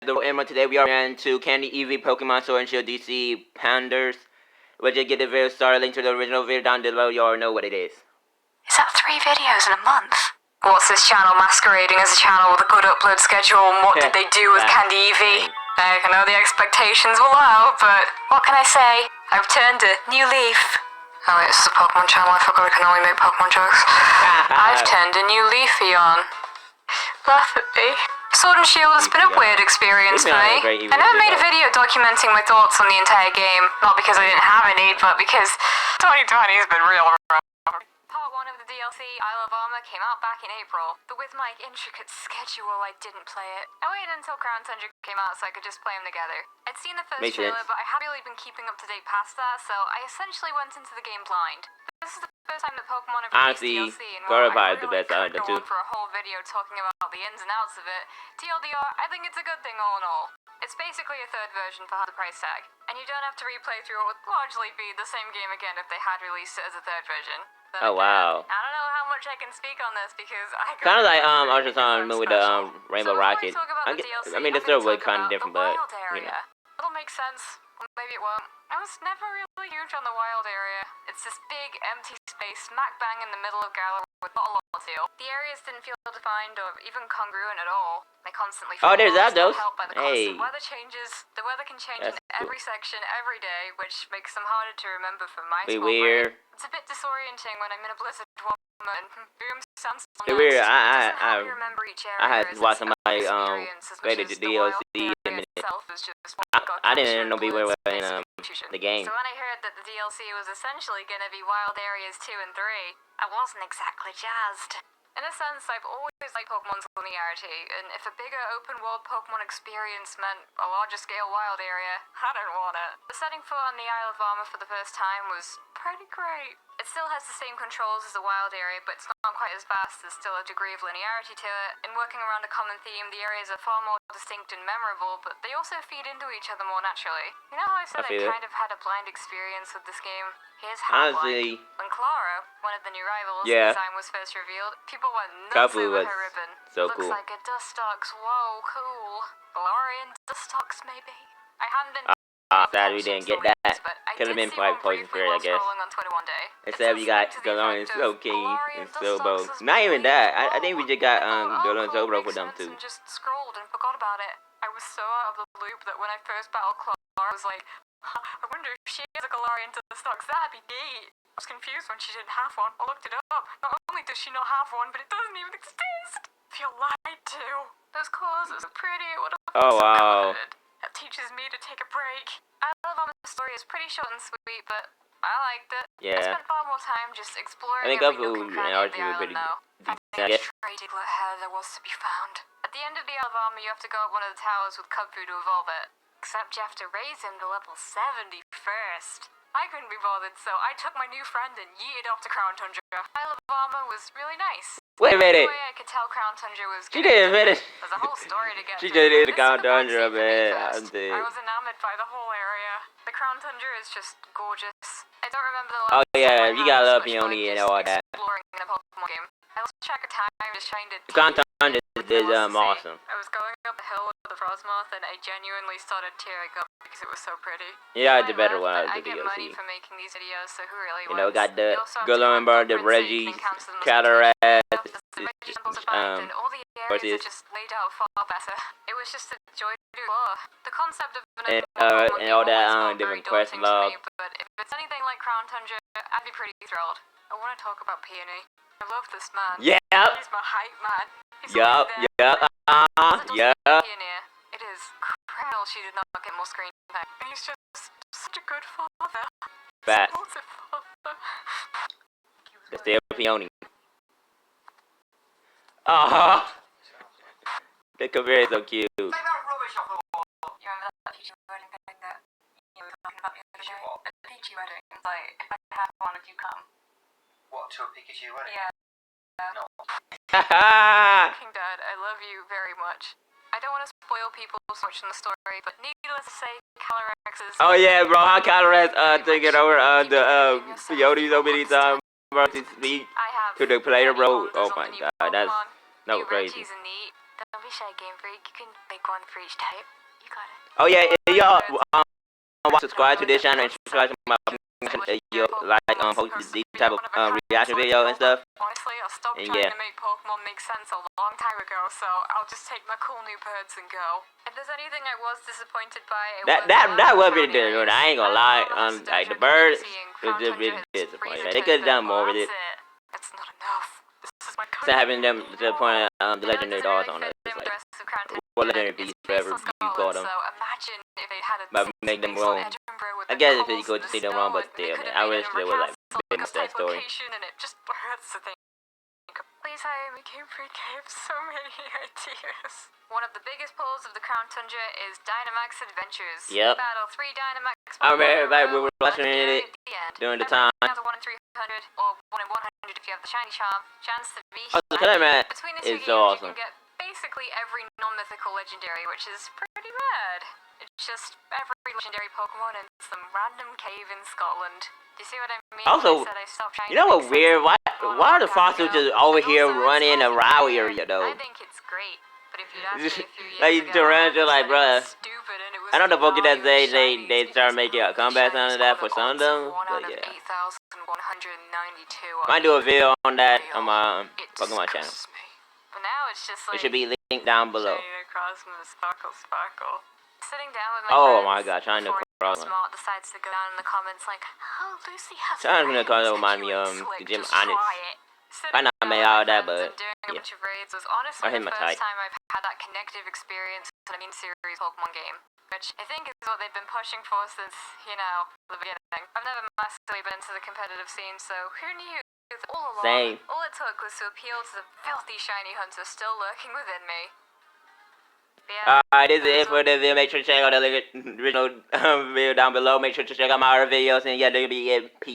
the Emma. Today we are into Candy, Evie, Pokemon Sword and Shield, DC, Pounders. We'll just get the video started. Link to the original video down below. You already know what it is. Is that 3 videos in a month? What's this channel masquerading as a channel with a good upload schedule, and what did they do with Candy Evie? I know the expectations were low, but what can I say? I've turned a new leaf. Oh wait, this is a Pokemon channel. I forgot I can only make Pokemon jokes. I've turned a new leafy on. Laugh at me. Sword and Shield has been a weird experience for me. I never made a video documenting my thoughts on the entire game. Not because I didn't have any, but because 2020 has been real rough. Part 1 of the DLC, Isle of Armor, came out back in April, but with my intricate schedule, I didn't play it. I waited until Crown Tundra came out so I could just play them together. I'd seen the first trailer, but I hadn't really been keeping up to date past that, so I essentially went into the game blind. This is the first time that Pokemon have released DLC, and while I really could go on for a whole video talking about the ins and outs of it, TLDR, I think it's a good thing all in all. It's basically a third version for half the price tag, and you don't have to replay through what would largely be the same game again if they had released it as a third version. Oh wow. I don't know how much I can speak on this because I kind of like Ultrasound with the Rainbow Rocket. I mean, it's still really kind of different, but you know. It'll make sense. Maybe it won't. I was never really huge on the wild area. It's this big, empty space smack bang in the middle of Galar with not a lot to do. The areas didn't feel defined or even congruent at all. They constantly felt helped by the constant weather changes. The weather can change in every section, every day, which makes them harder to remember for my small brain. It's a bit disorienting when I'm in a blizzard and boom, sounds weird. I had watched somebody rated the DLC and I didn't know people were in the game. So when I heard that the DLC was essentially gonna be Wild Areas 2 and 3, I wasn't exactly jazzed. In a sense, I've always liked Pokemon's linearity, and if a bigger open-world Pokemon experience meant a larger-scale wild area, I don't want it. The setting foot on the Isle of Armor for the first time was pretty great. It still has the same controls as the wild area, but it's not quite as vast. There's still a degree of linearity to it. In working around a common theme, the areas are far more distinct and memorable, but they also feed into each other more naturally. You know how I said I kind of had a blind experience with this game? Here's how blind. When Clara, one of the new rivals, design was first revealed, people went nuts over her ribbon. Looks like a Dustox. Whoa, cool. Galarian Dustox, maybe? I hadn't been... sad we didn't get that. Could have been probably Poison Spirit, I guess. Instead, we got Galarian Slowking and Slowbo. Not even that. I think we just got Galarian Slowbo for them too. Just scrolled and forgot about it. I was so out of the loop that when I first battled Clara, I was like, I wonder if she has a Galarian Dustox. That'd be neat. I was confused when she didn't have one. I looked it up. Not only does she not have one, but it doesn't even exist. I feel lied to. Those colors are so pretty. It would have been so colored. That teaches me to take a break. I love Armor's story. It's pretty short and sweet, but I liked it. I spent far more time just exploring every nook and cranny of the island now. Finding every diglet hair there was to be found. At the end of the Isle of Armor, you have to go up one of the towers with Cubfu to evolve it. Except you have to raise him to level 70 first. I couldn't be bothered, so I took my new friend and yeeted off to Crown Tundra. Isle of Armor was really nice. Wait a minute. The way I could tell Crown Tundra was good. She didn't finish. There's a whole story to get She just did the Crown Tundra, man. I was enamored by the whole area. The Crown Tundra is just gorgeous. I don't remember the last you gotta love Peony and all that. Exploring in a Pokemon game. I lost track of time just trying to... The Crown Tundra is awesome. I was going up the hill with the Frostmoth and I genuinely started tearing up because it was so pretty. Yeah, the better one out of the DLC. I get money for making these videos, so who really wants? You know, got the Galarian Bird, the Reggie, Cataract, and all the areas are just laid out far better. It was just a joy to do. The concept of an and all that different quest log. But if it's anything like Crown Tundra, I'd be pretty thrilled. I want to talk about Peony. I love this man. Yeah. He's my hype man. Yup. It is criminal she did not get more screen time. And he's just such a good father. Fat. Supportive father. It's still Peony. The career is so cute. Take that rubbish off the wall. You remember that Peachy wedding thing that you were talking about the other day? At the Peachy wedding, like, if I had one, would you come? What, to a Pikachu wedding? Yeah. No. King Dad, I love you very much. I don't want to spoil people so much in the story, but needless to say, Calyrex is... Oh yeah, bro, how Calyrex taking over the Peony so many times to speak to the player, bro. Oh my god, that's crazy. Don't be shy, Game Freak. You can make one for each type. You got it. Oh yeah, if y'all subscribe to this channel and subscribe to my you'll like post these type of reaction video and stuff. Honestly, I stopped And trying yeah. to make Pokemon make sense a long time ago, so I'll just take my cool new birds and go. If there's anything I was disappointed by, That was really good. I ain't gonna lie. Like the birds, it was just really disappointing. They could have done more with it. That's not enough. This is my Instead of having them to the point of the legendary dogs on it. It's like, what legendary beasts, whatever you call them. So imagine if they had a But make them roam. I guess it's pretty cool to see them roam, but still, man, I wish there was like a bit more to that story. And it just hurts to think. Please hire me, Game Freak. I have so many ideas. One of the biggest pulls of the Crown Tundra is Dynamax Adventures. Yep. Battle 3 Dynamax. I remember everybody we were watching it during the time. Either 1 in 300 or 1 in 100 if you have the shiny charm. Chance to be. Also, Killer Man Between the is two so games, awesome. you can get basically every non-mythical legendary, which is pretty rad. It's just every legendary Pokemon in some random cave in Scotland. Do you see what I mean? Also, you know what weird? Why are the fossils just over here running around area though? I think it's great, but if you'd asked me a few years Like ago, Durant, just like, bruh. stupid and it was I know the Pokédex shinies they start because making a comeback out of that for some of them, but yeah. 8,192. Might do a video on that on my Pokemon channel. But now it's just like It should be linked down below. shiny across from the sparkle. Sitting down with my Oh friends my god, trying to cross one. Smart decides to go down in the comments like, oh, Lucy has Trying to call it friends, remind me you of slick, Jim just Honest. try it. Might not Sitting make down all with that, my friends but and doing a yeah. bunch of raids was honestly I hit the my first type. time I've had that connective experience in a main series Pokemon game, which I think is what they've been pushing for since, the beginning. I've never massively been into the competitive scene, so who knew? All along, Same. all it took was to appeal to the filthy shiny hunter still lurking within me. Yeah, Alright, this is it for the video. Make sure to check out the original video down below. Make sure to check out my other videos, and yeah, that'll be it. Peace.